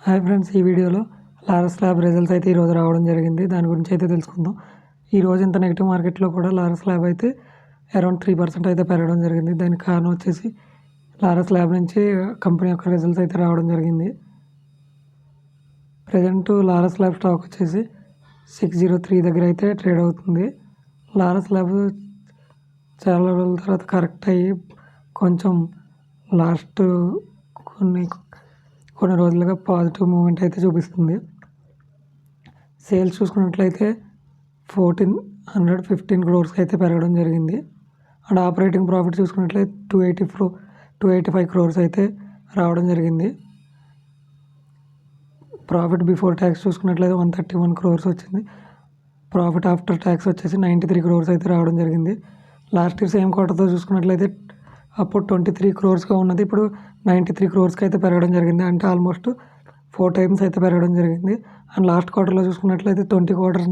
Hi friends, ఈ వీడియోలో Laurus lab results అయితే ఈరోజు రావడం జరిగింది. దాని గురించి అయితే తెలుసుకుందాం. ఈరోజు ఇంత నెగిటివ్ మార్కెట్లో కూడా లారస్ ల్యాబ్ అయితే అరౌండ్ 3% అయితే పెరగడం జరిగింది. దానికి కారణం వచ్చేసి లారస్ ల్యాబ్ నుంచి కంపెనీ యొక్క రిజల్ట్స్ అయితే రావడం జరిగింది. ప్రజెంట్ లారస్ ల్యాబ్ స్టాక్ వచ్చేసి 603 దగ్గర అయితే ట్రేడ్ అవుతుంది. లారస్ ల్యాబ్ చాలా రోజుల తర్వాత కరెక్ట్ అయ్యి కొంచెం లాస్ట్ కొన్ని రోజులుగా పాజిటివ్ మూమెంట్ అయితే చూపిస్తుంది. సేల్స్ చూసుకున్నట్లయితే 1415 crores అయితే పెరగడం జరిగింది. అండ్ ఆపరేటింగ్ ప్రాఫిట్ చూసుకున్నట్లయితే 285 crores అయితే రావడం జరిగింది. ప్రాఫిట్ బిఫోర్ ట్యాక్స్ చూసుకున్నట్లయితే 131 crores వచ్చింది. ప్రాఫిట్ ఆఫ్టర్ ట్యాక్స్ వచ్చేసి 93 crores అయితే రావడం జరిగింది. లాస్ట్ ఇయర్ సేమ్ క్వార్టర్తో చూసుకున్నట్లయితే అప్పుడు 23 crores ఉన్నది, ఇప్పుడు 93 crores అయితే పెరగడం జరిగింది. అంటే ఆల్మోస్ట్ 4 times అయితే పెరగడం జరిగింది. అండ్ లాస్ట్ క్వార్టర్లో చూసుకున్నట్లయితే 20 crores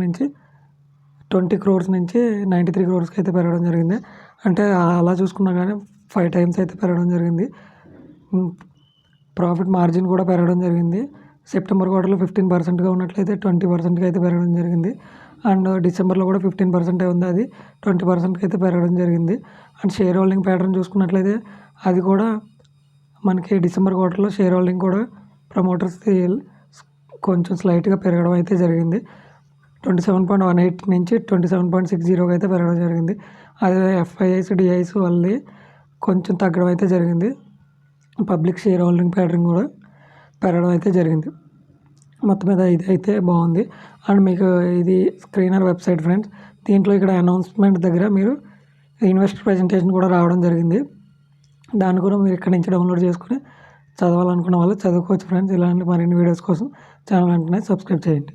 నుంచి 93 crores అయితే పెరగడం జరిగింది. అంటే అలా చూసుకున్నా కానీ 5 times అయితే పెరగడం జరిగింది. ప్రాఫిట్ మార్జిన్ కూడా పెరగడం జరిగింది. సెప్టెంబర్ క్వార్టర్లో 15%గా ఉన్నట్లయితే 20%కి అయితే పెరగడం జరిగింది. అండ్ డిసెంబర్లో కూడా 15% ఉంది, అది 20%కి అయితే పెరగడం జరిగింది. అండ్ షేర్ హోల్డింగ్ ప్యాటర్న్ చూసుకున్నట్లయితే అది కూడా మనకి డిసెంబర్ క్వార్టర్లో షేర్ హోల్డింగ్ కూడా ప్రమోటర్స్ కొంచెం స్లైట్గా పెరగడం అయితే జరిగింది. 27.18 నుంచి 27.60 అయితే పెరగడం జరిగింది. అదే ఎఫ్ఐఐస్ డిఐస్ వల్ల కొంచెం తగ్గడం అయితే జరిగింది. పబ్లిక్ షేర్ హోల్డింగ్ ప్యాటర్న్ కూడా పెరగడం అయితే జరిగింది. మొత్తం మీద ఇది అయితే బాగుంది. అండ్ మీకు ఇది స్క్రీనర్ వెబ్సైట్ ఫ్రెండ్స్. దీంట్లో ఇక్కడ అనౌన్స్మెంట్ దగ్గర మీరు ఇన్వెస్టర్ ప్రజెంటేషన్ కూడా రావడం జరిగింది. దాన్ని కూడా మీరు ఇక్కడ నుంచి డౌన్లోడ్ చేసుకుని చదవాలనుకున్న వాళ్ళు చదువుకోవచ్చు ఫ్రెండ్స్. ఇలాంటి మరిన్ని వీడియోస్ కోసం ఛానల్ వెంటనే సబ్స్క్రైబ్ చేయండి.